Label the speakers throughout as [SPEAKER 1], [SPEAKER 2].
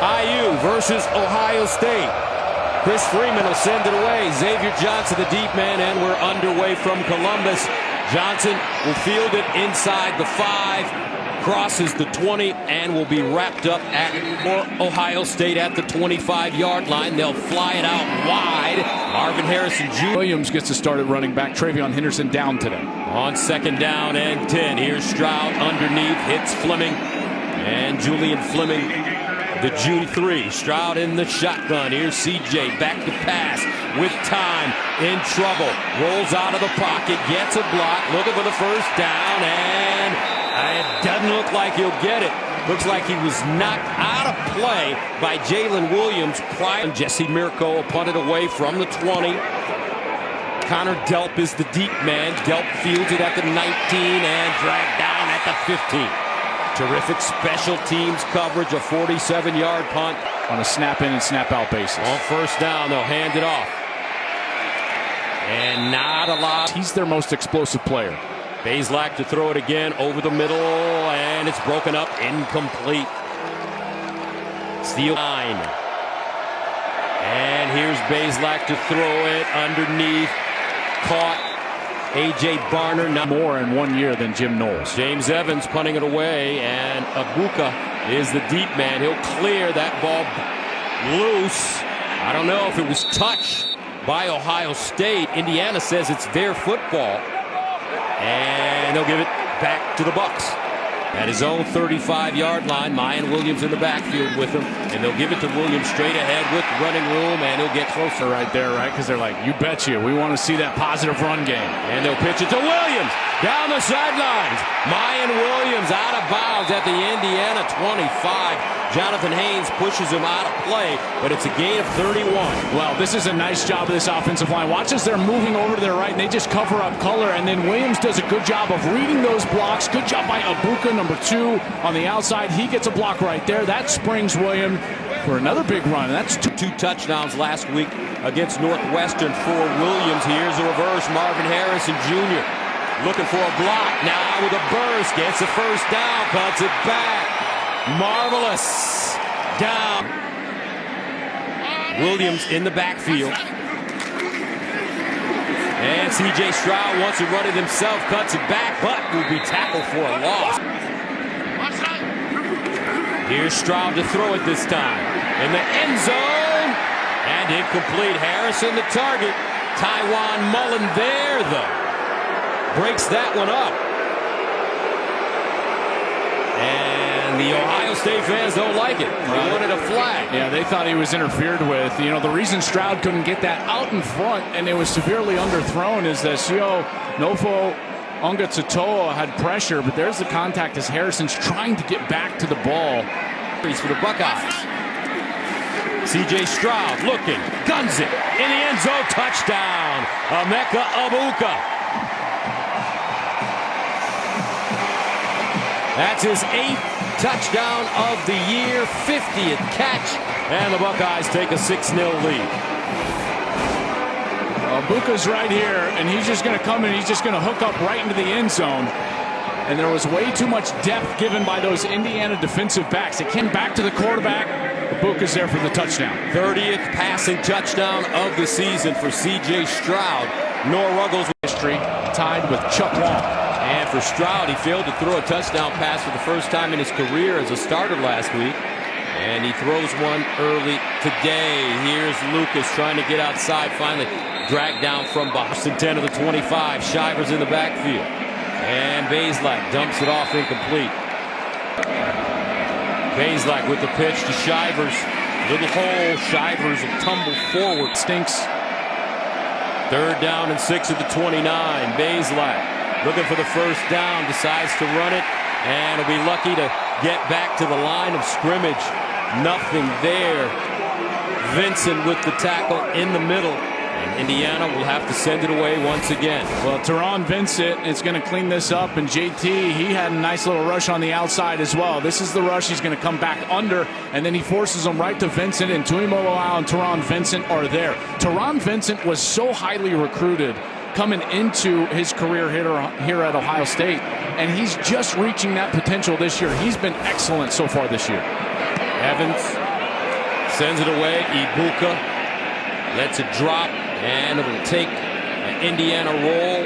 [SPEAKER 1] IU versus Ohio State. Chris Freeman will send it away. Xavier Johnson, the deep man, and we're underway from Columbus. Johnson will field it inside the 5, crosses the 20, and will be wrapped up at Ohio State at the 25-yard line. They'll fly it out wide. Marvin Harrison Jr.
[SPEAKER 2] Williams gets to start at running back. Travion Henderson down today.
[SPEAKER 1] On second down and 10. Here's Stroud underneath. Hits Fleming. And Julian Fleming, the June 3. Stroud in the shotgun. Here's CJ back to pass with time, in trouble. Rolls out of the pocket, gets a block, looking for the first down, and it doesn't look like he'll get it. Looks like he was knocked out of play by Jalen Williams. Jesse Mirko punted away from the 20. Connor Delp is the deep man. Delp fields it at the 19 and dragged down at the 15. Terrific special teams coverage, a 47-yard punt.
[SPEAKER 2] On a snap-in and snap-out basis.
[SPEAKER 1] On first down, they'll hand it off. And not a lot.
[SPEAKER 2] He's their most explosive player.
[SPEAKER 1] Bazelak to throw it again over the middle, and it's broken up, incomplete. Steal 9. And here's Bazelak to throw it underneath. Caught. A.J. Barner. Not
[SPEAKER 2] more in 1 year than Jim Knowles.
[SPEAKER 1] James Evans punting it away, and Abuka is the deep man. He'll clear that ball loose. I don't know if it was touched by Ohio State. Indiana says it's their football, and they'll give it back to the Bucks. At his own 35-yard line, Mayan Williams in the backfield with him, and they'll give it to Williams straight ahead with running room, and he'll get closer
[SPEAKER 2] right there, right? Because they're like, you bet you, we want to see that positive run game.
[SPEAKER 1] And they'll pitch it to Williams down the sidelines. Mayan Williams out of bounds at the Indiana 25. Jonathan Haynes pushes him out of play, but it's a gain of 31.
[SPEAKER 2] Well, this is a nice job of this offensive line. Watch as they're moving over to their right, and they just cover up color, and then Williams does a good job of reading those blocks. Good job by Abuka, number 2, on the outside. He gets a block right there. That springs Williams for another big run. That's
[SPEAKER 1] two touchdowns last week against Northwestern for Williams. Here's a reverse. Marvin Harrison Jr. looking for a block. Now with a burst. Gets the first down. Cuts it back. Marvelous. Down. Williams in the backfield. And C.J. Stroud wants to run it himself. Cuts it back, but will be tackled for a loss. Here's Stroud to throw it this time. In the end zone. And incomplete. Harrison the target. Tywan Mullen there, though. Breaks that one up. And the Ohio State fans don't like it. They wanted a flag.
[SPEAKER 2] Yeah, they thought he was interfered with. You know, the reason Stroud couldn't get that out in front and it was severely underthrown is that Nofo Ongatotoa had pressure, but there's the contact as Harrison's trying to get back to the ball.
[SPEAKER 1] For the Buckeyes. C.J. Stroud looking, guns it in the end zone, touchdown. Emeka Abuka. That's his 8th touchdown of the year, 50th catch, and the Buckeyes take a 6-0 lead.
[SPEAKER 2] Abuka's right here, and he's just going to come in, he's just going to hook up right into the end zone. And there was way too much depth given by those Indiana defensive backs. It came back to the quarterback. Abuka's there for the touchdown.
[SPEAKER 1] 30th passing touchdown of the season for C.J. Stroud. Noah Ruggles
[SPEAKER 2] history tied with Chuck Long.
[SPEAKER 1] And for Stroud, he failed to throw a touchdown pass for the first time in his career as a starter last week. And he throws one early today. Here's Lucas trying to get outside, finally dragged down from Boston 10 of the 25. Shivers in the backfield. And Bazelak dumps it off incomplete. Bazelak with the pitch to Shivers. Little hole. Shivers will tumble forward.
[SPEAKER 2] Stinks.
[SPEAKER 1] 3rd down and 6 at the 29. Bazelak looking for the first down. Decides to run it. And will be lucky to get back to the line of scrimmage. Nothing there. Vincent with the tackle in the middle. And Indiana will have to send it away once again.
[SPEAKER 2] Well, Teron Vincent is going to clean this up, and JT, he had a nice little rush on the outside as well. This is the rush he's going to come back under, and then he forces him right to Vincent, and Tuimoloau and Teron Vincent are there. Teron Vincent was so highly recruited coming into his career here at Ohio State, and he's just reaching that potential this year. He's been excellent so far this year.
[SPEAKER 1] Evans Sends it away. Ibuka lets it drop, and it'll take an Indiana roll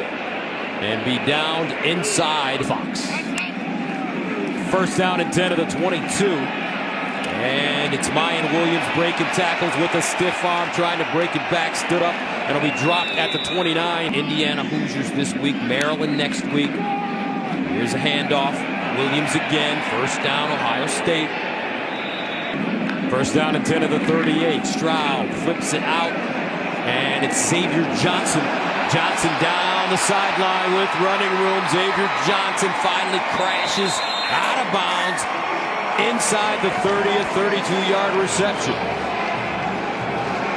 [SPEAKER 1] and be downed inside Fox. First down and 10 of the 22. And it's Mayan Williams breaking tackles with a stiff arm, trying to break it back, stood up, and it'll be dropped at the 29. Indiana Hoosiers this week, Maryland next week. Here's a handoff. Williams again. First down, Ohio State. First down and 10 of the 38. Stroud flips it out, and it's Xavier Johnson. Johnson down the sideline with running room. Xavier Johnson finally crashes out of bounds inside the 30, a 32-yard reception.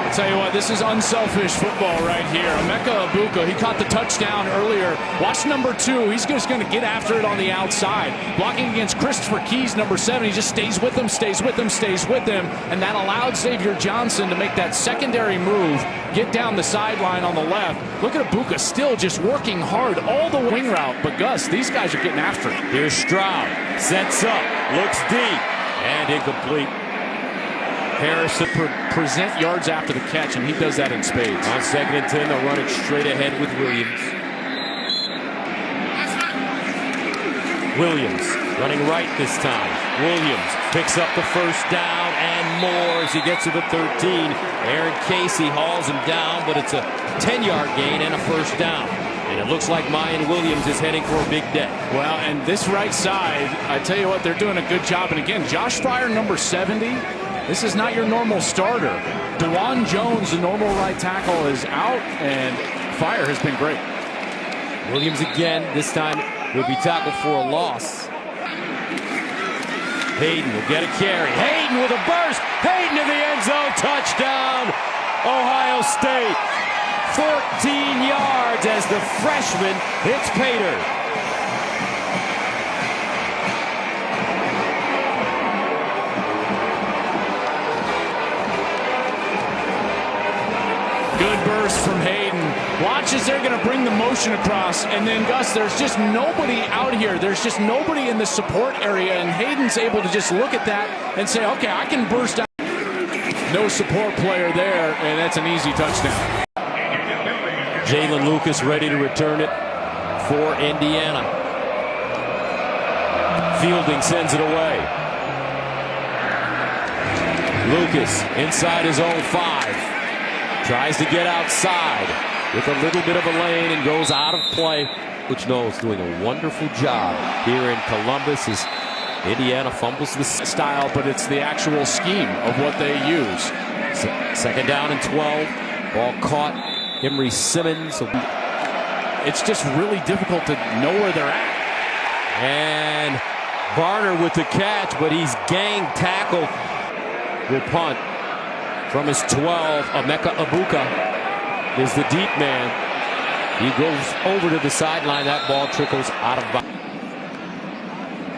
[SPEAKER 2] I'll tell you what, this is unselfish football right here. Emeka Egbuka, he caught the touchdown earlier. Watch number 2. He's just going to get after it on the outside. Blocking against Christopher Keys, number 7. He just stays with him, stays with him, stays with him. And that allowed Xavier Johnson to make that secondary move, get down the sideline on the left. Look at Egbuka still just working hard all the wing route. But Gus, these guys are getting after it.
[SPEAKER 1] Here's Stroud. Sets up. Looks deep. And incomplete.
[SPEAKER 2] Harrison present yards after the catch, and he does that in spades.
[SPEAKER 1] On 2nd and 10, they'll run it straight ahead with Williams. Williams running right this time. Williams picks up the first down and more as he gets to the 13. Aaron Casey hauls him down, but it's a 10-yard gain and a first down. And it looks like Mayan Williams is heading for a big day.
[SPEAKER 2] Well, and this right side, I tell you what, they're doing a good job. And again, Josh Fryer, number 70. This is not your normal starter. DeJuan Jones, the normal right tackle, is out, and Fryer has been great.
[SPEAKER 1] Williams again. This time will be tackled for a loss. Hayden will get a carry. Hayden with a burst. Hayden in the end zone. Touchdown, Ohio State. 14 yards as the freshman hits Pater.
[SPEAKER 2] Good burst from Hayden. Watch as they're going to bring the motion across. And then, Gus, there's just nobody out here. There's just nobody in the support area. And Hayden's able to just look at that and say, okay, I can burst out. No support player there, and that's an easy touchdown.
[SPEAKER 1] Jalen Lucas ready to return it for Indiana. Fielding sends it away. Lucas inside his own 5. Tries to get outside with a little bit of a lane and goes out of play. Coach Knowles doing a wonderful job here in Columbus as Indiana fumbles the
[SPEAKER 2] style, but it's the actual scheme of what they use.
[SPEAKER 1] Second down and 12. Ball caught. Henry Simmons.
[SPEAKER 2] It's just really difficult to know where they're at.
[SPEAKER 1] And Barner with the catch, but he's gang tackled. Will punt from his 12. Emeka Egbuka is the deep man. He goes over to the sideline. That ball trickles out of bounds.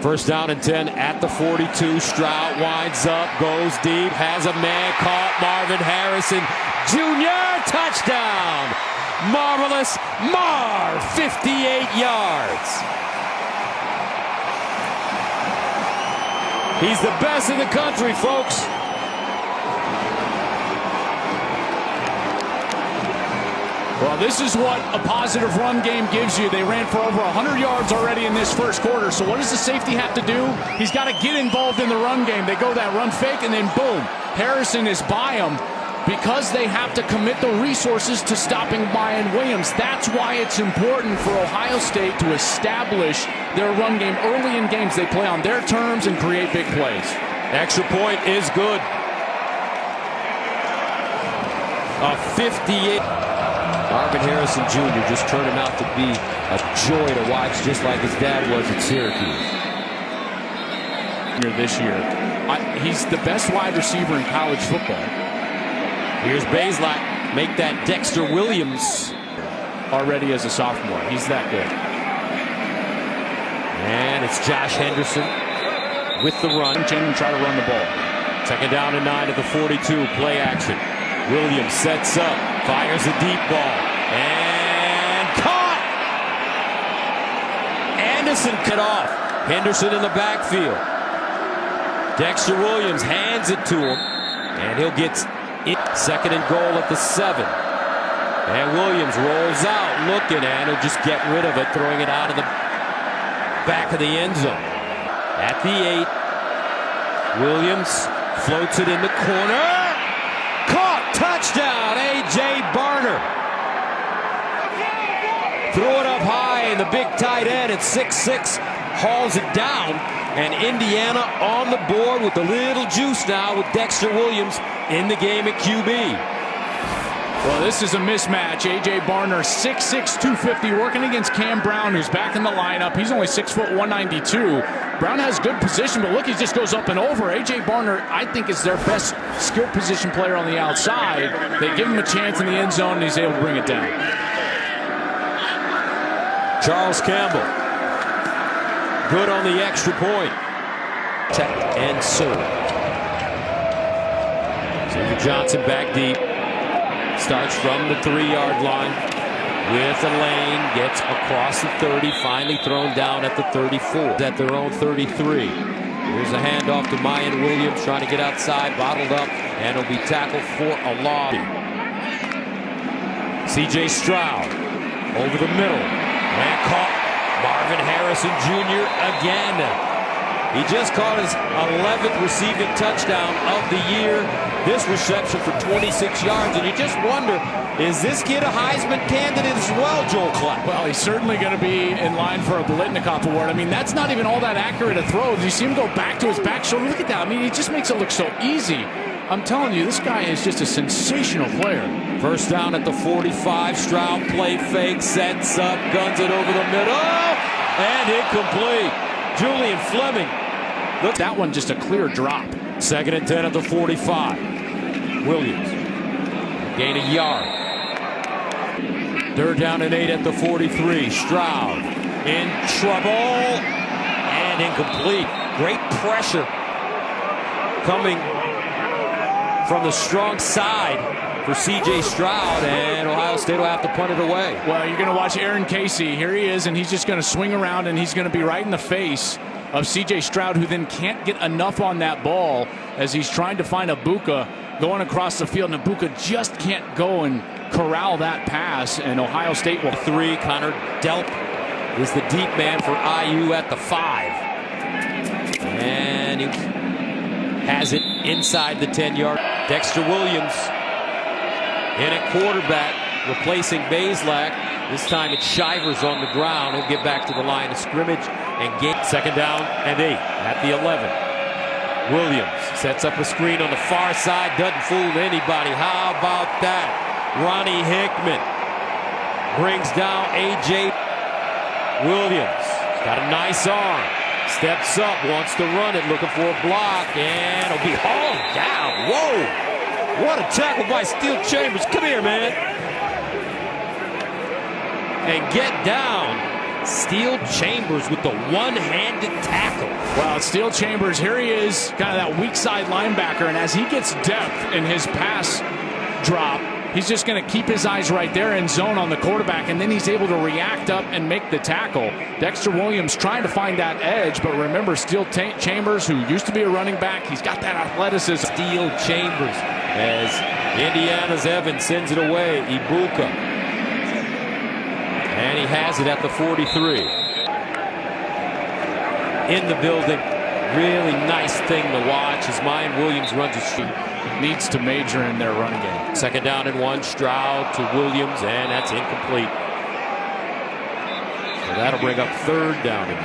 [SPEAKER 1] First down and 10 at the 42. Stroud winds up, goes deep, has a man caught. Marvin Harrison Jr. touchdown. Marvelous Marv, 58 yards. He's the best in the country, folks.
[SPEAKER 2] Well, this is what a positive run game gives you. They ran for over 100 yards already in this first quarter. So what does the safety have to do? He's got to get involved in the run game. They go that run fake, and then boom, Harrison is by him because they have to commit the resources to stopping Mayan Williams. That's why it's important for Ohio State to establish their run game early in games. They play on their terms and create big plays.
[SPEAKER 1] Extra point is good. A 58. Marvin Harrison Jr. just turned him out to be a joy to watch, just like his dad was at Syracuse.
[SPEAKER 2] This year, he's the best wide receiver in college football.
[SPEAKER 1] Here's Bazelak, make that Dexter Williams.
[SPEAKER 2] Already as a sophomore, he's that good.
[SPEAKER 1] And it's Josh Henderson with the run.
[SPEAKER 2] And try to run the ball.
[SPEAKER 1] Second down and 9 at the 42, play action. Williams sets up, fires a deep ball, and caught! Anderson cut off. Henderson in the backfield. Dexter Williams hands it to him. And he'll get it. 2nd and goal at the 7. And Williams rolls out, looking, and he'll just get rid of it, throwing it out of the back of the end zone. At the 8, Williams floats it in the corner. Caught, touchdown, A.J. Barner. Threw it up high, and the big tight end at 6'6" hauls it down. And Indiana on the board with a little juice now with Dexter Williams in the game at QB.
[SPEAKER 2] Well, this is a mismatch. A.J. Barner, 6'6", 250, working against Cam Brown, who's back in the lineup. He's only 6 foot 192. Brown has good position, but look, he just goes up and over. A.J. Barner, I think, is their best skill position player on the outside. They give him a chance in the end zone, and he's able to bring it down.
[SPEAKER 1] Charles Campbell, good on the extra point. Checked and served. Xavier Johnson back deep. Starts from the 3-yard line with a lane, gets across the 30, finally thrown down at the 34, at their own 33. Here's a handoff to Mayan Williams, trying to get outside, bottled up, and he'll be tackled for a loss. C.J. Stroud over the middle, and caught Marvin Harrison Jr. again. He just caught his 11th receiving touchdown of the year. This reception for 26 yards, and you just wonder, is this kid a Heisman candidate as well, Joel Clapp?
[SPEAKER 2] Well, he's certainly going to be in line for a Biletnikoff Award. I mean, that's not even all that accurate a throw. You see him go back to his back shoulder. Look at that. I mean, he just makes it look so easy. I'm telling you, this guy is just a sensational player.
[SPEAKER 1] First down at the 45. Stroud play fake, sets up, guns it over the middle, and incomplete. Julian Fleming.
[SPEAKER 2] Look, that one just a clear drop.
[SPEAKER 1] 2nd and 10 at the 45. Williams gain a yard. 3rd down and 8 at the 43. Stroud in trouble and incomplete. Great pressure coming from the strong side for C.J. Stroud, and Ohio State will have to punt it away.
[SPEAKER 2] Well, you're going to watch Aaron Casey. Here he is, and he's just going to swing around, and he's going to be right in the face of C.J. Stroud, who then can't get enough on that ball as he's trying to find Ibuka going across the field, and Ibuka just can't go and corral that pass, and Ohio State will.
[SPEAKER 1] 3. Connor Delp is the deep man for IU at the 5. And he has it inside the 10-yard. Dexter Williams in at quarterback, replacing Bazelak. This time it's Shivers on the ground. He'll get back to the line of scrimmage and gain. 2nd down and 8 at the 11. Williams sets up a screen on the far side, doesn't fool anybody. How about that? Ronnie Hickman brings down A.J. Williams. Got a nice arm. Steps up, wants to run it, looking for a block, and it'll be hauled down. Whoa! What a tackle by Steel Chambers. Come here, man. And get down. Steel Chambers with the one-handed tackle.
[SPEAKER 2] Well, Steel Chambers, here he is, kind of that weak side linebacker, and as he gets depth in his pass drop, he's just going to keep his eyes right there in zone on the quarterback, and then he's able to react up and make the tackle. Dexter Williams trying to find that edge, but remember, Steel Chambers, who used to be a running back, he's got that athleticism.
[SPEAKER 1] Steel Chambers as Indiana's Evans sends it away. Ibuka. And he has it at the 43. In the building. Really nice thing to watch as Mayan Williams runs his feet.
[SPEAKER 2] Needs to major in their run game.
[SPEAKER 1] 2nd down and 1. Stroud to Williams, and that's incomplete. So that'll bring up 3rd down and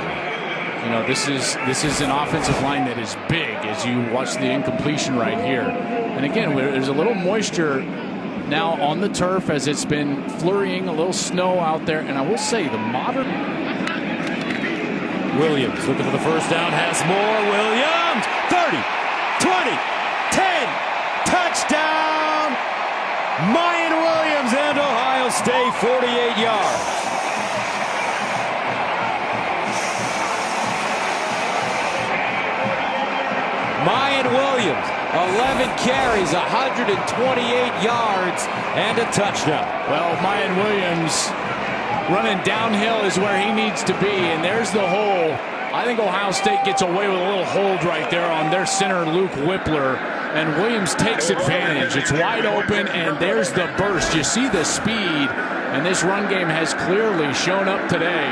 [SPEAKER 1] 1.
[SPEAKER 2] You know, this is an offensive line that is big as you watch the incompletion right here. And again, there's a little moisture now on the turf as it's been flurrying, a little snow out there, and I will say the modern.
[SPEAKER 1] Williams looking for the first down, has more. Williams, 30, 20, 10, touchdown! Mayan Williams and Ohio State, 48 yards. Mayan Williams, 11 carries, 128 yards, and a touchdown.
[SPEAKER 2] Well, Mayan Williams running downhill is where he needs to be, and there's the hole. I think Ohio State gets away with a little hold right there on their center, Luke Whippler. and Williams takes advantage. It's wide open, and there's the burst. You see the speed, and this run game has clearly shown up today.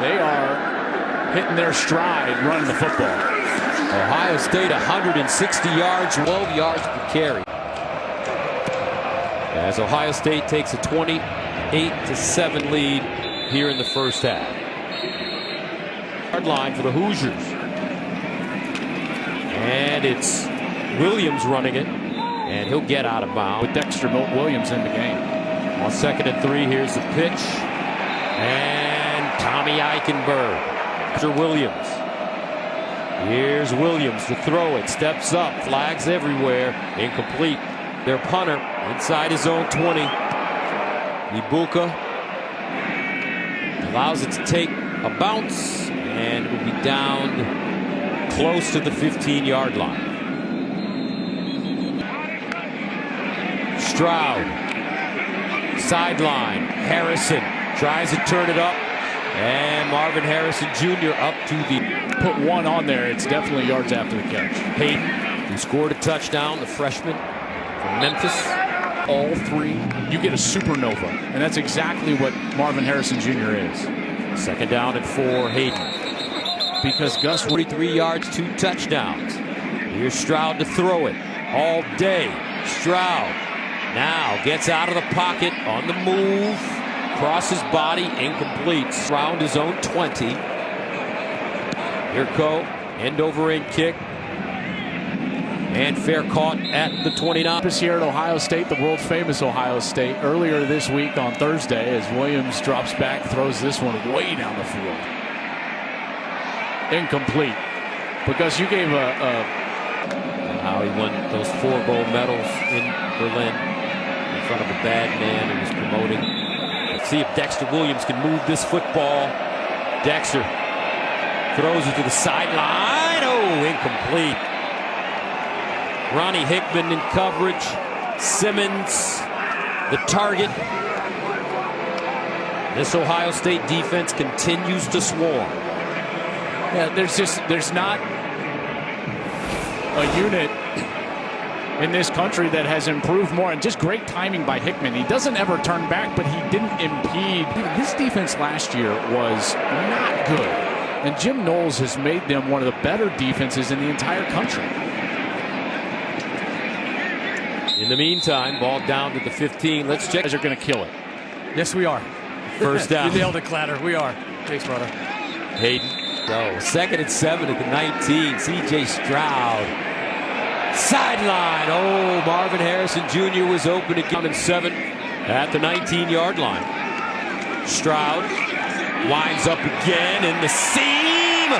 [SPEAKER 2] They are hitting their stride running the football.
[SPEAKER 1] Ohio State 160 yards, 12 yards per carry. As Ohio State takes a 28-7 lead here in the first half. Hard line for the Hoosiers. And it's Williams running it, and he'll get out of bounds.
[SPEAKER 2] With Dexter Williams in the game.
[SPEAKER 1] On 2nd and 3, here's the pitch. And Tommy Eichenberg. After Williams. Here's Williams to throw it. Steps up. Flags everywhere. Incomplete. Their punter inside his own 20. Ibuka allows it to take a bounce, and it will be down close to the 15-yard line. Stroud, sideline. Harrison tries to turn it up, and Marvin Harrison Jr. up to the...
[SPEAKER 2] Put one on there. It's definitely yards after the catch.
[SPEAKER 1] Hayden, who scored a touchdown, the freshman from Memphis.
[SPEAKER 2] All three, you get a supernova, and that's exactly what Marvin Harrison Jr. is.
[SPEAKER 1] 2nd down and 4, Hayden.
[SPEAKER 2] Because Gus
[SPEAKER 1] 43 yards, 2 touchdowns. Here's Stroud to throw it all day. Stroud now gets out of the pocket on the move. Crosses body, incomplete. Around his own 20. Here go, end over end kick. And fair caught at the 29.
[SPEAKER 2] Here at Ohio State, the world famous Ohio State, earlier this week on Thursday, as Williams drops back, throws this one way down the field. Incomplete. Because you gave
[SPEAKER 1] how he won those 4 gold medals in Berlin in front of a bad man who was promoting. Let's see if Dexter Williams can move this football. Dexter throws it to the sideline. Oh, incomplete. Ronnie Hickman in coverage. Simmons, the target. This Ohio State defense continues to swarm.
[SPEAKER 2] Yeah, there's not a unit in this country that has improved more, and just great timing by Hickman. He doesn't ever turn back, but he didn't impede. His defense last year was not good, and Jim Knowles has made them one of the better defenses in the entire country.
[SPEAKER 1] In the meantime, ball down to the 15. Let's check.
[SPEAKER 2] Guys are going to kill it.
[SPEAKER 3] Yes, we are.
[SPEAKER 1] First down.
[SPEAKER 3] You nailed it, Clatter. We are. Thanks, brother.
[SPEAKER 1] Hayden. So 2nd and 7 at the 19. C.J. Stroud. Sideline. Oh, Marvin Harrison Jr. was open again in 7 at the 19-yard line. Stroud winds up again in the seam.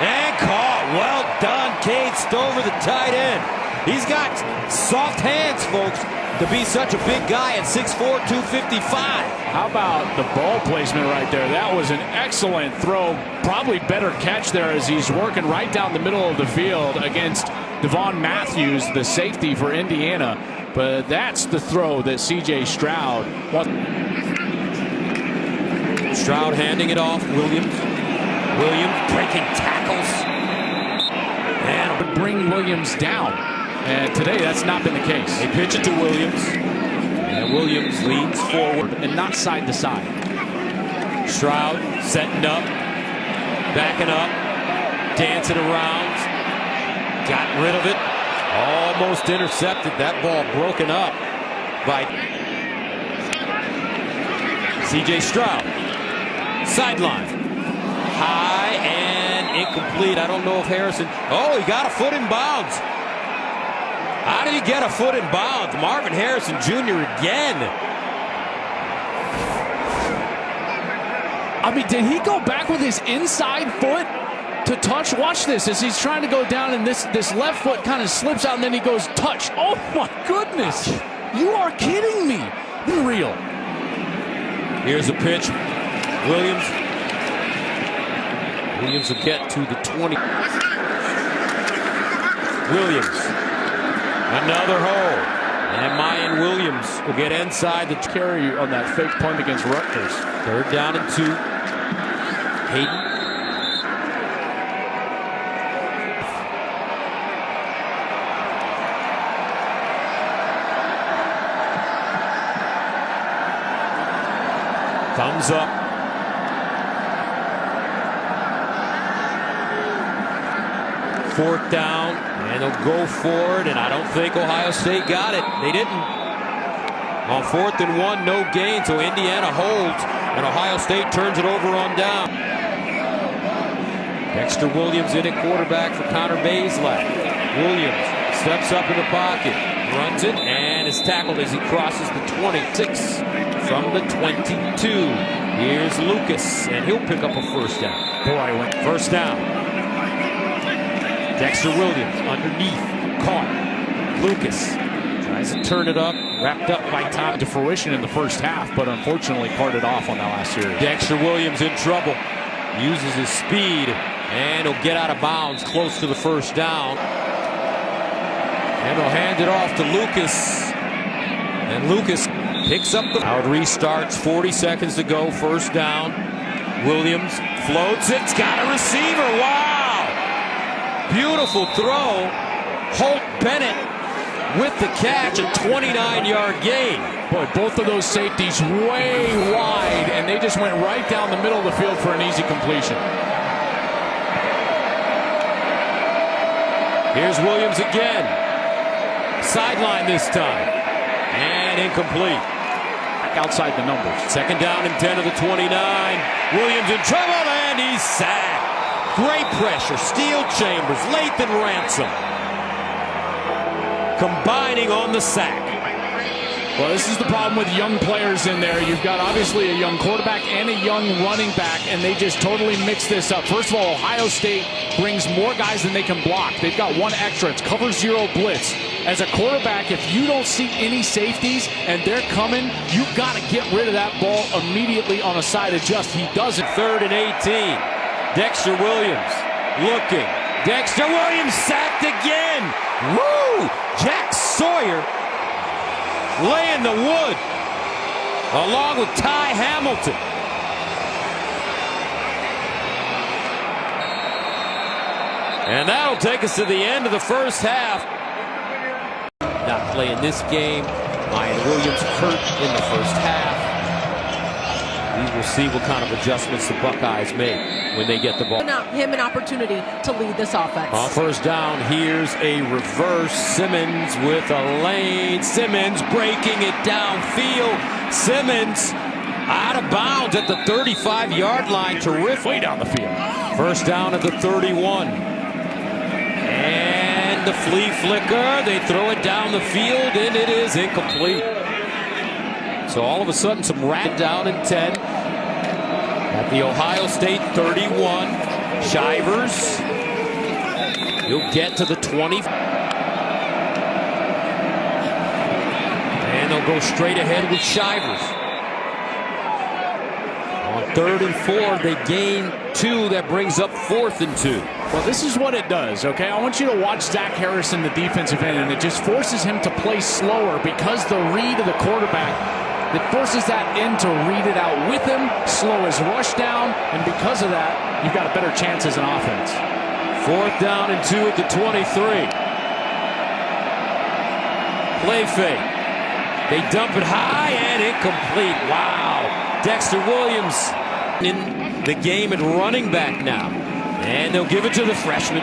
[SPEAKER 1] And caught. Well done, Cade Stover, the tight end. He's got soft hands, folks, to be such a big guy at 6'4", 255.
[SPEAKER 2] How about the ball placement right there? That was an excellent throw. Probably better catch there as he's working right down the middle of the field against Devon Matthews, the safety for Indiana. But that's the throw that C.J. Stroud won.
[SPEAKER 1] Stroud handing it off. Williams breaking tackles.
[SPEAKER 2] And would bring Williams down. And today, that's not been the case.
[SPEAKER 1] They pitch it to Williams. And Williams leans forward
[SPEAKER 2] and not side to side.
[SPEAKER 1] Stroud setting up, backing up, dancing around. Got rid of it. Almost intercepted. That ball broken up by C.J. Stroud. Sideline. High and incomplete. I don't know if Harrison... Oh, he got a foot in bounds. How did he get a foot in bounds? Marvin Harrison Jr. again.
[SPEAKER 2] I mean, did he go back with his inside foot to touch? Watch this as he's trying to go down, and this left foot kind of slips out, and then he goes touch. Oh my goodness! You are kidding me. Unreal.
[SPEAKER 1] Here's a pitch. Williams will get to the 20. Williams. Another hole. And Mayan Williams will get inside the
[SPEAKER 2] carry on that fake punt against Rutgers.
[SPEAKER 1] 3rd down and 2. Hayden. Comes up. Fourth down, and they'll go for it, and I don't think Ohio State got it. They didn't. On 4th and 1, no gain, so Indiana holds, and Ohio State turns it over on down. Dexter Williams in at quarterback for Connor Bazelak. Williams steps up in the pocket, runs it, and is tackled as he crosses the 26 from the 22. Here's Lucas, and he'll pick up a first down. First down. Dexter Williams underneath, caught. Lucas tries to turn it up, wrapped up by Tom
[SPEAKER 2] To fruition in the first half, but unfortunately carted off on that last series.
[SPEAKER 1] Dexter Williams in trouble. Uses his speed, and he'll get out of bounds close to the first down. And they'll hand it off to Lucas. And Lucas picks up the crowd. Restarts, 40 seconds to go, first down. Williams floats it, got a receiver. Wow! Beautiful throw. Holt Bennett with the catch, a 29-yard gain.
[SPEAKER 2] Boy, both of those safeties way wide, and they just went right down the middle of the field for an easy completion.
[SPEAKER 1] Here's Williams again. Sideline this time. And incomplete.
[SPEAKER 2] Back outside the numbers.
[SPEAKER 1] Second down and 10 of the 29. Williams in trouble, and he's sacked. Great pressure. Steel Chambers, Lathan Ransom combining on the sack.
[SPEAKER 2] Well, this is the problem with young players in there. You've got obviously a young quarterback and a young running back, and they just totally mix this up. First of all, Ohio State brings more guys than they can block. They've got one extra. It's cover zero blitz. As a quarterback, if you don't see any safeties and they're coming, you've got to get rid of that ball immediately on a side adjust. He doesn't.
[SPEAKER 1] 3rd and 18. Dexter Williams looking. Dexter Williams sacked again. Woo! Jack Sawyer laying the wood along with Ty Hamilton. And that'll take us to the end of the first half. Not playing this game. Mayan Williams hurt in the first half. We will see what kind of adjustments the Buckeyes make when they get the ball.
[SPEAKER 4] Him an opportunity to lead this offense.
[SPEAKER 1] On first down, here's a reverse. Simmons with a lane. Simmons breaking it downfield. Simmons out of bounds at the 35-yard line. Terrific.
[SPEAKER 2] Way down the field.
[SPEAKER 1] First down at the 31. And the flea flicker. They throw it down the field, and it is incomplete. So all of a sudden, some rat down in 10 at the Ohio State 31. Shivers. He'll get to the 20. And they'll go straight ahead with Shivers. On 3rd and 4, they gain 2. That brings up 4th and 2.
[SPEAKER 2] Well, this is what it does, okay? I want you to watch Zach Harrison, the defensive end, and it just forces him to play slower because the read of the quarterback, it forces that end to read it out with him, slow his rush down, and because of that, you've got a better chance as an offense.
[SPEAKER 1] 4th down and 2 at the 23. Play fake. They dump it high and incomplete. Wow. Dexter Williams in the game at running back now. And they'll give it to the freshman.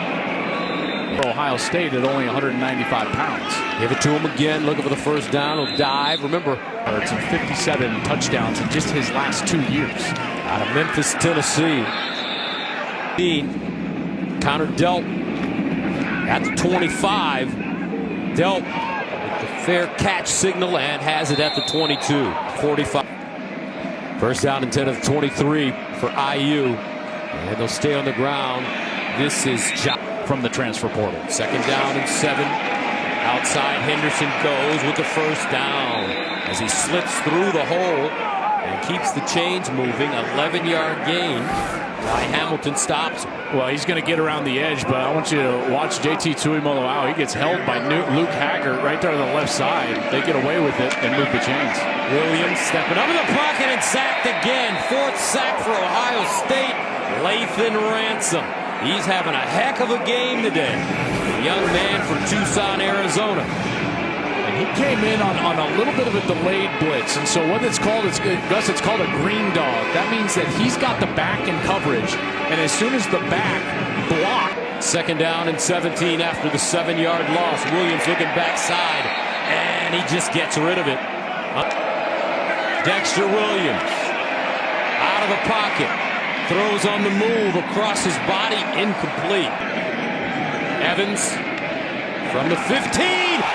[SPEAKER 2] Ohio State at only 195 pounds.
[SPEAKER 1] Give it to him again, looking for the first down. He'll dive. Remember,
[SPEAKER 2] It's in 57 touchdowns in just his last 2 years.
[SPEAKER 1] out of Memphis, Tennessee. Counter dealt at the 25. Dealt with the fair catch signal and has it at the 22. 45. First down and 10 of the 23 for IU. And they'll stay on the ground. This is
[SPEAKER 2] from the transfer portal.
[SPEAKER 1] Second down and 7. Outside, Henderson goes with the first down as he slips through the hole and keeps the chains moving. 11-yard gain. Ty Hamilton stops him.
[SPEAKER 2] Well, he's going to get around the edge, but I want you to watch JT Tuimoloau. He gets held by Luke Haggart right there on the left side. They get away with it and move the chains.
[SPEAKER 1] Williams stepping up in the pocket and sacked again. 4th sack for Ohio State. Lathan Ransom. He's having a heck of a game today. The young man from Tucson, Arizona.
[SPEAKER 2] He came in on a little bit of a delayed blitz, and so what it's called, Gus, it's called a green dog. That means that he's got the back in coverage, and as soon as the back block.
[SPEAKER 1] Second down and 17 after the 7-yard loss. Williams looking backside, and he just gets rid of it. Dexter Williams out of the pocket, throws on the move across his body, incomplete. Evans from the 15,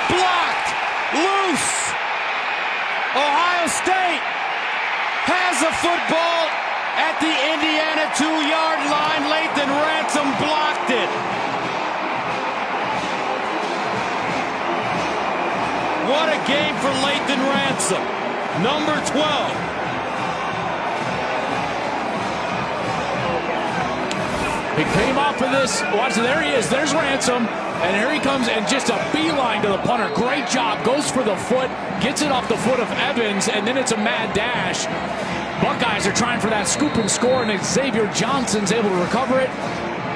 [SPEAKER 1] blocked, loose. Ohio State has a football at the Indiana 2-yard line. Lathan Ransom blocked it. What a game for Lathan Ransom, number 12.
[SPEAKER 2] He came off of this. Watch, there he is. There's Ransom. And here he comes, and just a beeline to the punter. Great job. Goes for the foot. Gets it off the foot of Evans, and then it's a mad dash. Buckeyes are trying for that scoop and score, and Xavier Johnson's able to recover it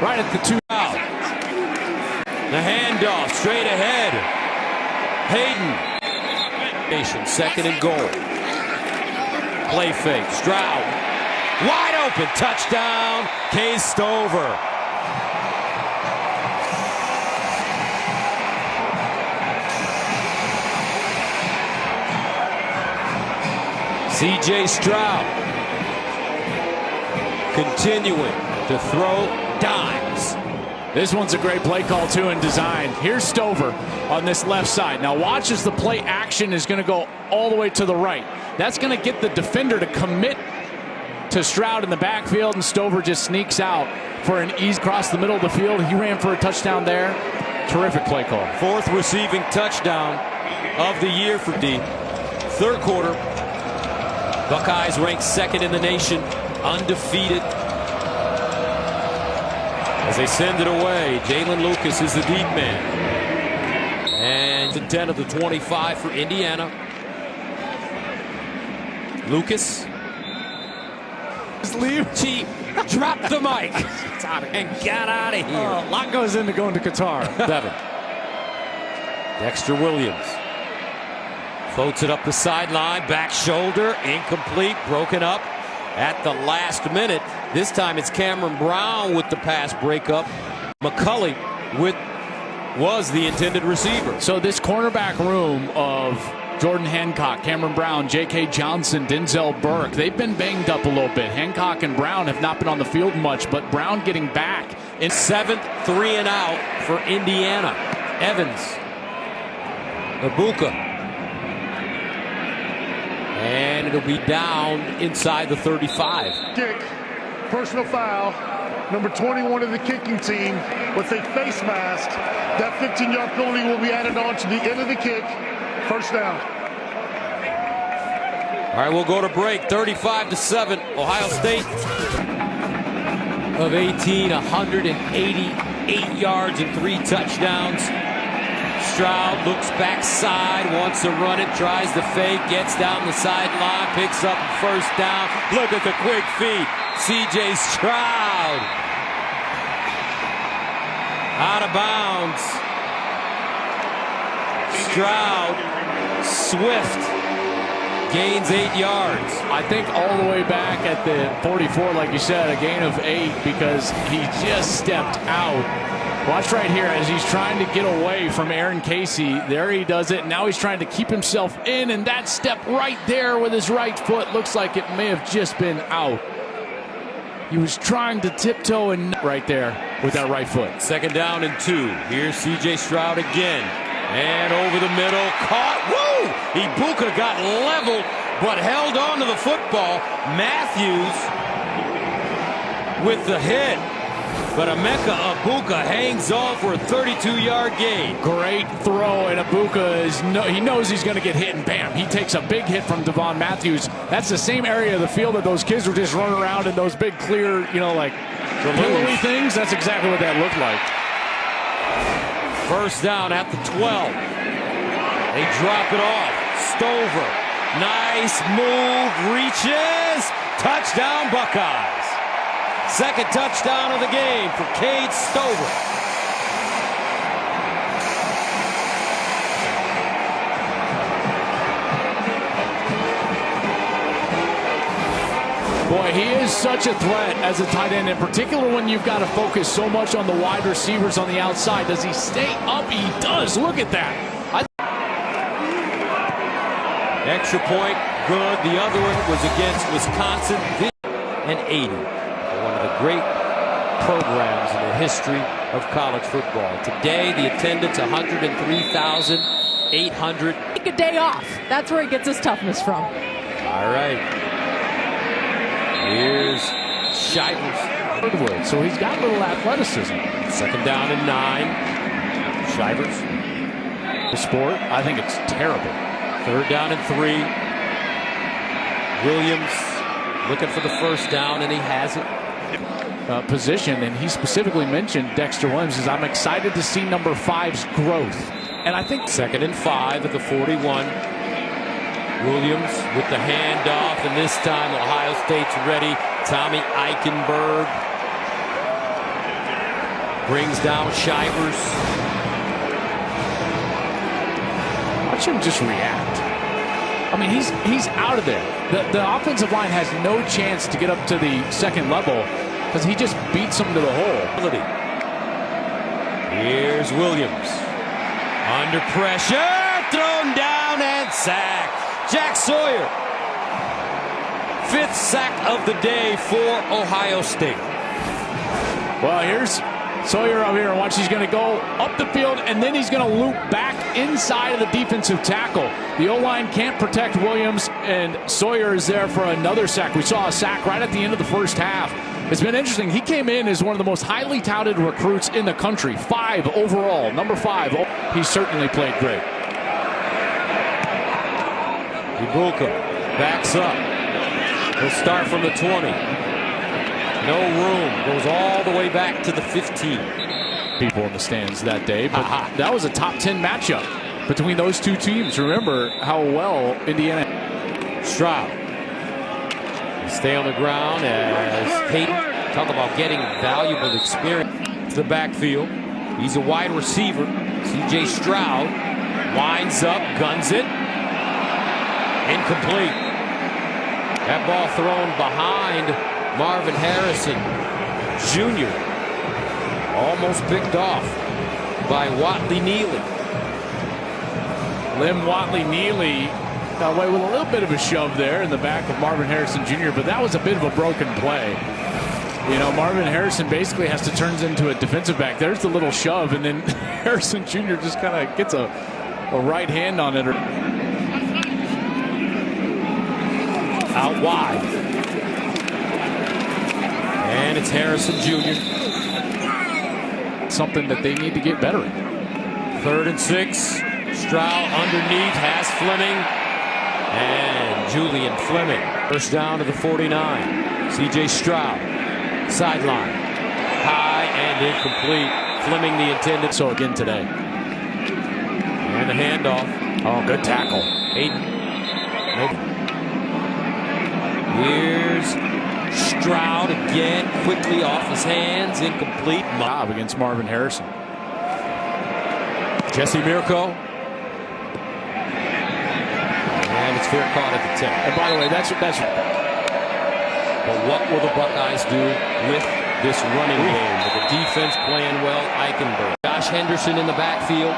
[SPEAKER 2] right at the 2.
[SPEAKER 1] The handoff straight ahead. Hayden. Second and goal. Play fake. Stroud. Wide open. Touchdown. Case Stover. C.J. Stroud continuing to throw dimes.
[SPEAKER 2] This one's a great play call, too, in design. Here's Stover on this left side. Now watch as the play action is going to go all the way to the right. That's going to get the defender to commit to Stroud in the backfield, and Stover just sneaks out for an ease across the middle of the field. He ran for a touchdown there. Terrific play call.
[SPEAKER 1] 4th receiving touchdown of the year for D. Third quarter. Buckeyes ranked 2nd in the nation, undefeated. As they send it away, Jalen Lucas is the deep man. And the 10 of the 25 for Indiana. Lucas.
[SPEAKER 2] Leave.
[SPEAKER 1] Cheap. Dropped the mic and got out of here.
[SPEAKER 2] A lot goes into going to Qatar.
[SPEAKER 1] Bevan. Dexter Williams. Floats it up the sideline, back shoulder, incomplete, broken up at the last minute. This time it's Cameron Brown with the pass breakup. McCulley was the intended receiver.
[SPEAKER 2] So this cornerback room of Jordan Hancock, Cameron Brown, J.K. Johnson, Denzel Burke, they've been banged up a little bit. Hancock and Brown have not been on the field much, but Brown getting back.
[SPEAKER 1] In 7th, 3 and out for Indiana. Evans. Ibuka. And it'll be down inside the 35.
[SPEAKER 5] Kick, personal foul, number 21 of the kicking team with a face mask. That 15-yard penalty will be added on to the end of the kick. First down.
[SPEAKER 1] All right, we'll go to break. 35-7. Ohio State of 18, 188 yards and 3 touchdowns. Stroud looks backside, wants to run it, tries to fake, gets down the sideline, picks up first down. Look at the quick feet. C.J. Stroud. Out of bounds. Stroud, swift, gains 8 yards.
[SPEAKER 2] I think all the way back at the 44, like you said, a gain of 8 because he just stepped out. Watch right here as he's trying to get away from Aaron Casey. There he does it. Now he's trying to keep himself in, and that step right there with his right foot looks like it may have just been out. He was trying to tiptoe and right there with that right foot.
[SPEAKER 1] Second down and 2. Here's C.J. Stroud again. And over the middle, caught. Woo! Ibuka got leveled, but held on to the football. Matthews with the hit. But Emeka Ibuka hangs on for a 32-yard gain.
[SPEAKER 2] Great throw, and Ibuka he knows he's going to get hit, and bam, he takes a big hit from Devon Matthews. That's the same area of the field that those kids were just running around in those big clear, like pillowy things. That's exactly what that looked like.
[SPEAKER 1] First down at the 12. They drop it off. Stover, nice move, reaches, touchdown Buckeyes. Second touchdown of the game for Cade Stover.
[SPEAKER 2] Boy, he is such a threat as a tight end, in particular when you've got to focus so much on the wide receivers on the outside. Does he stay up? He does. Look at that.
[SPEAKER 1] Extra point, good. The other one was against Wisconsin. And 80. One of the great programs in the history of college football. Today, the attendance 103,800.
[SPEAKER 4] Take a day off. That's where he gets his toughness from.
[SPEAKER 1] All right. Here's Shivers.
[SPEAKER 2] So he's got a little athleticism.
[SPEAKER 1] Second down and 9. Shivers.
[SPEAKER 2] The sport, I think it's terrible.
[SPEAKER 1] Third down and 3. Williams looking for the first down, and he has it.
[SPEAKER 2] Position, and he specifically mentioned Dexter Williams. Says, I'm excited to see number 5's growth. And I think
[SPEAKER 1] second and 5 at the 41. Williams with the handoff, and this time Ohio State's ready. Tommy Eichenberg brings down Shivers.
[SPEAKER 2] Watch him just react. I mean, he's out of there. The offensive line has no chance to get up to the second level because he just beats them to the hole.
[SPEAKER 1] Here's Williams. Under pressure. Thrown down and sacked. Jack Sawyer. 5th sack of the day for Ohio State.
[SPEAKER 2] Well, here's Sawyer over here, and watch, he's going to go up the field, and then he's going to loop back inside of the defensive tackle. The O-line can't protect Williams, and Sawyer is there for another sack. We saw a sack right at the end of the first half. It's been interesting. He came in as one of the most highly touted recruits in the country. 5 overall, number 5. He certainly played great.
[SPEAKER 1] Ibuka backs up. He'll start from the 20. No room. Goes all the way back to the 15.
[SPEAKER 2] People in the stands that day, but that was a top 10 matchup between those two teams. Remember how well Indiana.
[SPEAKER 1] Stroud. Stay on the ground as Peyton. Talk about getting valuable experience to the backfield. He's a wide receiver. C.J. Stroud winds up, guns it. Incomplete. That ball thrown behind Marvin Harrison Jr. Almost picked off by Watley Neely.
[SPEAKER 2] Lim Watley Neely got away with a little bit of a shove there in the back of Marvin Harrison Jr., but that was a bit of a broken play. You know, Marvin Harrison basically has to turn into a defensive back. There's the little shove, and then Harrison Jr. just kind of gets a right hand on it.
[SPEAKER 1] Out wide. And it's Harrison Jr.
[SPEAKER 2] Something that they need to get better at.
[SPEAKER 1] 3rd and 6. Stroud underneath, has Fleming. And Julian Fleming. First down to the 49. C.J. Stroud. Sideline. High and incomplete. Fleming the intended.
[SPEAKER 2] So again today.
[SPEAKER 1] And the handoff.
[SPEAKER 2] Oh, good tackle.
[SPEAKER 1] Aiden. Nope. Here's Stroud again, quickly off his hands, incomplete.
[SPEAKER 2] Bob against Marvin Harrison.
[SPEAKER 1] Jesse Mirko. And it's fair caught at the 10.
[SPEAKER 2] And by the way, that's.
[SPEAKER 1] But what will the Buckeyes do with this running game? With the defense playing well, Eichenberg. Josh Henderson in the backfield.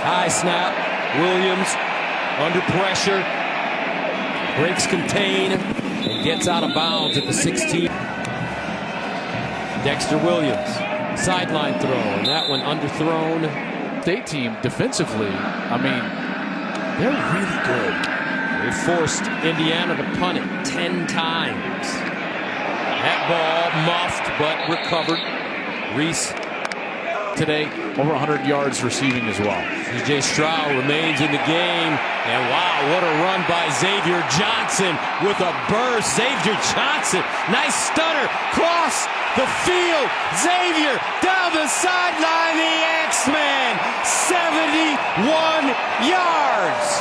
[SPEAKER 1] High snap. Williams under pressure. Breaks contain and gets out of bounds at the 16. Dexter Williams. Sideline throw, and that one underthrown.
[SPEAKER 2] State team defensively, I mean, they're really good.
[SPEAKER 1] They forced Indiana to punt it 10 times. That ball muffed but recovered. Reese
[SPEAKER 2] today, over 100 yards receiving as well.
[SPEAKER 1] C.J. Stroud remains in the game. And wow, what a run by Xavier Johnson with a burst. Xavier Johnson, nice stunner, cross the field. Xavier down the sideline, the X-Man, 71 yards.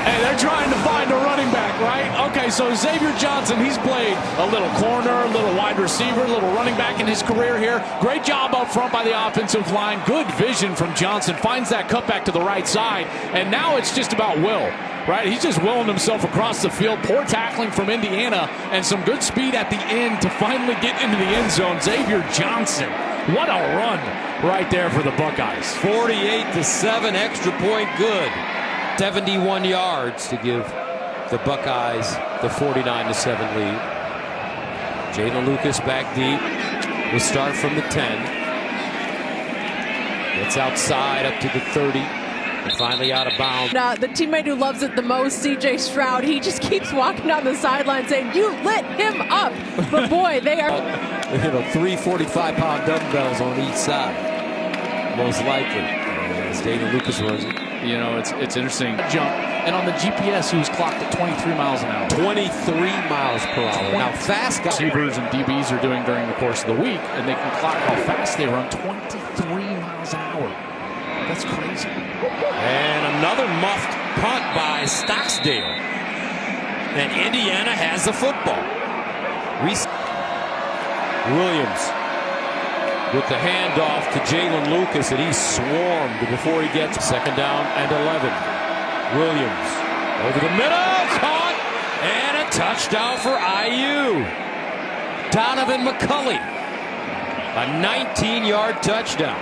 [SPEAKER 2] Hey, they're trying to find a running back, right? Okay, Okay, so Xavier Johnson, he's played a little corner, a little wide receiver, a little running back in his career here. Great job up front by the offensive line. Good vision from Johnson. Finds that cutback to the right side. And now it's just about will. Right, he's just willing himself across the field. Poor tackling from Indiana and some good speed at the end to finally get into the end zone. Xavier Johnson, what a run right there for the Buckeyes.
[SPEAKER 1] 48-7, extra point good. 71 yards to give the Buckeyes the 49-7 lead. Jalen Lucas back deep. Will start from the 10. Gets outside up to the 30. And finally out of bounds.
[SPEAKER 4] The teammate who loves it the most, C.J. Stroud, he just keeps walking down the sideline saying, "You lit him up." But boy, they are.
[SPEAKER 1] 3 45-pound dumbbells on each side, most likely. As Jalen Lucas runs it.
[SPEAKER 2] You know, it's interesting. Jump. And on the GPS, he was clocked at 23 miles an hour.
[SPEAKER 1] 23 miles per hour. Now, fast guys.
[SPEAKER 2] Receivers and DBs are doing during the course of the week, and they can clock how fast they run. 23 miles an hour. That's crazy.
[SPEAKER 1] And another muffed punt by Stocksdale. And Indiana has the football. Williams with the handoff to Jalen Lucas, and he's swarmed before he gets second down and 11. Williams over the middle, caught, and a touchdown for IU. Donovan McCulley, a 19-yard touchdown.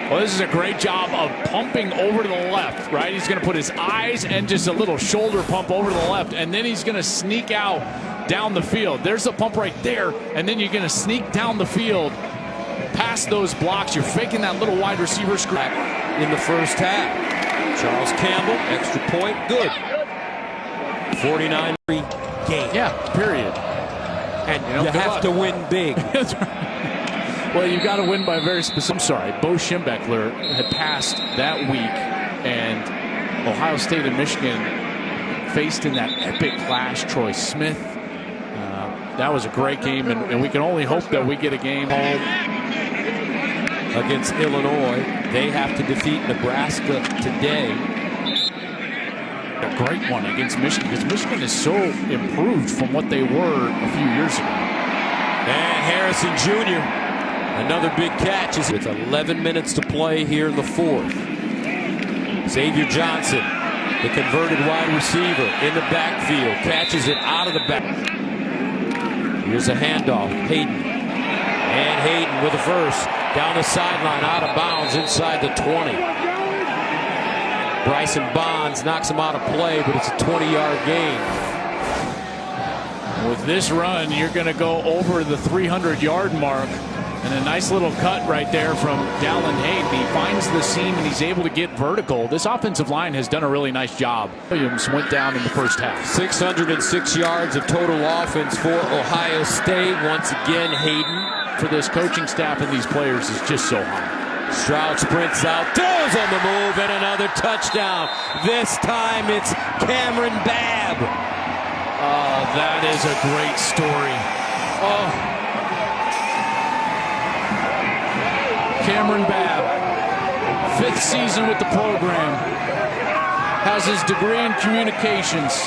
[SPEAKER 2] Well, this is a great job of pumping over to the left, right? He's going to put his eyes and just a little shoulder pump over to the left, and then he's going to sneak out down the field. There's a pump right there, and then you're going to sneak down the field past those blocks. You're faking that little wide receiver screen.
[SPEAKER 1] In the first half, Charles Campbell, extra point, good. 49 game.
[SPEAKER 2] Yeah, period.
[SPEAKER 1] And you have to win big.
[SPEAKER 2] Well, you got to win by a very specific. I'm sorry, Bo Schembechler had passed that week, and Ohio State and Michigan faced in that epic clash. Troy Smith. That was a great game, and we can only hope that we get a game home
[SPEAKER 1] against Illinois. They have to defeat Nebraska today.
[SPEAKER 2] A great one against Michigan, because Michigan is so improved from what they were a few years ago.
[SPEAKER 1] And Harrison Jr. Another big catch with 11 minutes to play here in the fourth. Xavier Johnson, the converted wide receiver in the backfield, catches it out of the back. Here's a handoff, Hayden. And Hayden with a first. Down the sideline, out of bounds, inside the 20. Bryson Bonds knocks him out of play, but it's a 20-yard gain.
[SPEAKER 2] With this run, you're going to go over the 300-yard mark. And a nice little cut right there from Dallin Hayden. He finds the seam and he's able to get vertical. This offensive line has done a really nice job. Williams went down in the first half.
[SPEAKER 1] 606 yards of total offense for Ohio State. Once again, Hayden.
[SPEAKER 2] For this coaching staff and these players is just so high.
[SPEAKER 1] Stroud sprints out, throws on the move, and another touchdown. This time it's Cameron Babb.
[SPEAKER 2] That is a great story. Cameron Babb, 5th season with the program, has his degree in communications.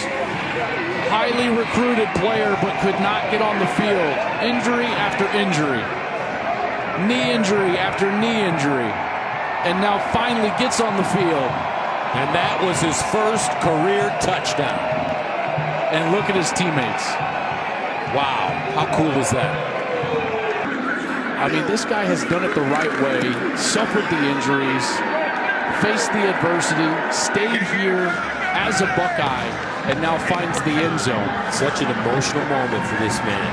[SPEAKER 2] Highly recruited player, but could not get on the field. Injury after injury. Knee injury after knee injury. And now finally gets on the field.
[SPEAKER 1] And that was his first career touchdown.
[SPEAKER 2] And look at his teammates.
[SPEAKER 1] Wow, how cool is that?
[SPEAKER 2] I mean, this guy has done it the right way, suffered the injuries, faced the adversity, stayed here as a Buckeye, and now finds the end zone.
[SPEAKER 1] Such an emotional moment for this man.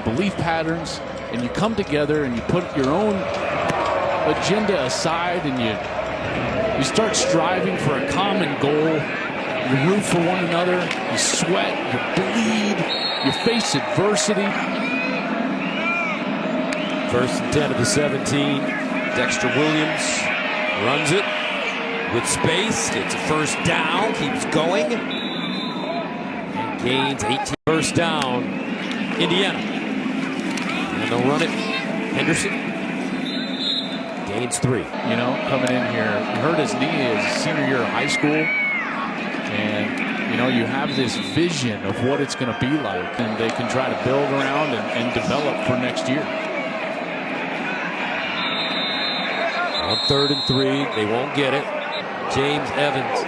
[SPEAKER 2] Belief patterns, and you come together and you put your own agenda aside and you start striving for a common goal. You root for one another, you sweat, you bleed, you face adversity.
[SPEAKER 1] First and 10 of the 17. Dexter Williams runs it with space. It's a first down. Keeps going. And gains 18. First down, Indiana. And they'll run it. Henderson. Remains 3.
[SPEAKER 2] You know, coming in here, he hurt his knee his senior year of high school. And, you know, you have this vision of what it's going to be like. And they can try to build around and develop for next year.
[SPEAKER 1] On 3rd and 3, they won't get it. James Evans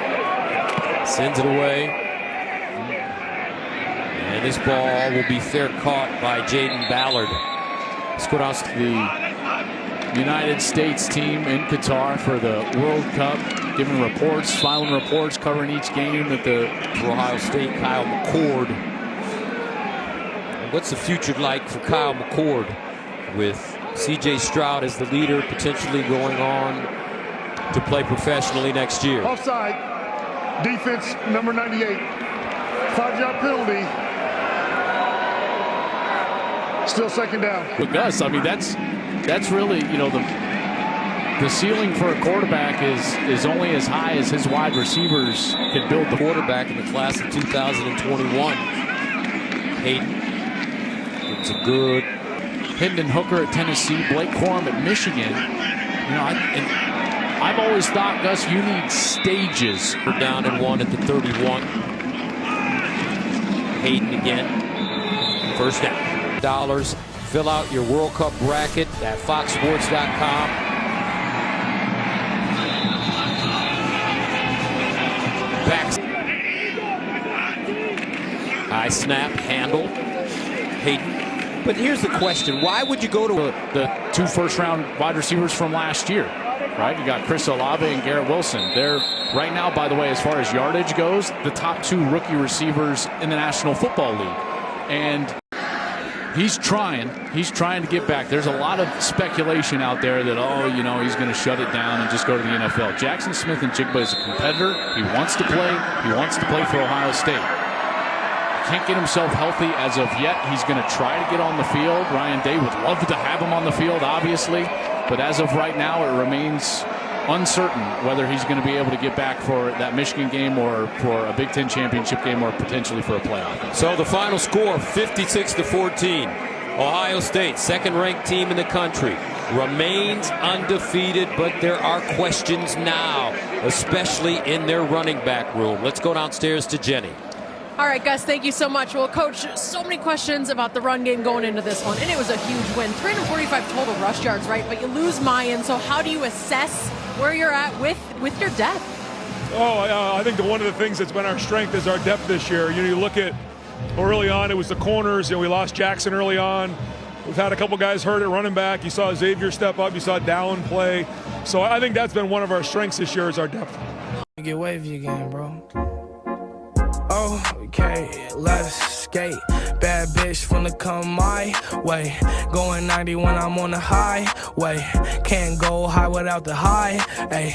[SPEAKER 1] sends it away. And this ball will be fair caught by Jaden Ballard. Let's go down to
[SPEAKER 2] The United States team in Qatar for the World Cup, giving reports, filing reports, covering each game at the
[SPEAKER 1] for Ohio State, Kyle McCord. And what's the future like for Kyle McCord with C.J. Stroud as the leader, potentially going on to play professionally next year?
[SPEAKER 5] Offside. Defense number 98. 5-yard penalty. Still 2nd down.
[SPEAKER 2] But Gus, I mean, that's really, you know, the ceiling for a quarterback is only as high as his wide receivers can build. The
[SPEAKER 1] Quarterback in the class of 2021. Hayden. It's a good.
[SPEAKER 2] Hendon Hooker at Tennessee, Blake Corum at Michigan. You know, I've always thought, Gus, you need stages.
[SPEAKER 1] We're down and 1 at the 31. Hayden again. 1st down. $. Fill out your World Cup bracket at foxsports.com. Back. High snap, handle. Hayden. But here's the question. Why would you go to
[SPEAKER 2] the 2 first-round wide receivers from last year, right? You got Chris Olave and Garrett Wilson. They're right now, by the way, as far as yardage goes, the top 2 rookie receivers in the National Football League. And he's trying to get back. There's a lot of speculation out there that, oh, you know, he's going to shut it down and just go to the NFL. Jackson Smith-Njigba is a competitor. He wants to play. He wants to play for Ohio State. Can't get himself healthy as of yet. He's going to try to get on the field. Ryan Day would love to have him on the field, obviously. But as of right now, it remains uncertain whether he's going to be able to get back for that Michigan game or for a Big Ten championship game or potentially for a playoff.
[SPEAKER 1] So the final score, 56-14. Ohio State, 2nd-ranked team in the country, remains undefeated, but there are questions now, especially in their running back room. Let's go downstairs to Jenny.
[SPEAKER 4] All right, Gus, thank you so much. Well, Coach, so many questions about the run game going into this one, and it was a huge win. 345 total rush yards, right? But you lose Mayan, so how do you assess where you're at with your depth?
[SPEAKER 6] I think one of the things that's been our strength is our depth this year. You know, you look at early on, it was the corners. You know, we lost Jackson early on. We've had a couple guys hurt at running back. You saw Xavier step up. You saw Dallin play. So I think that's been one of our strengths this year is our depth.
[SPEAKER 7] Get wavy again, bro. Okay, let's skate. Bad bitch finna come my way. Going 90 when I'm on the highway. Can't go high without the high. Ay.